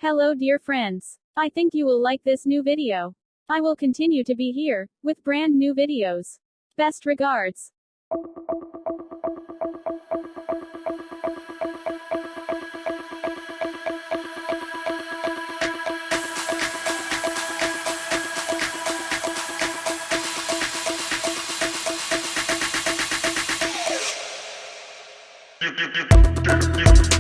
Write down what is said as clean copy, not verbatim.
Hello dear friends. I think you will like this new video. I will continue to be here, with brand new videos. Best regards. You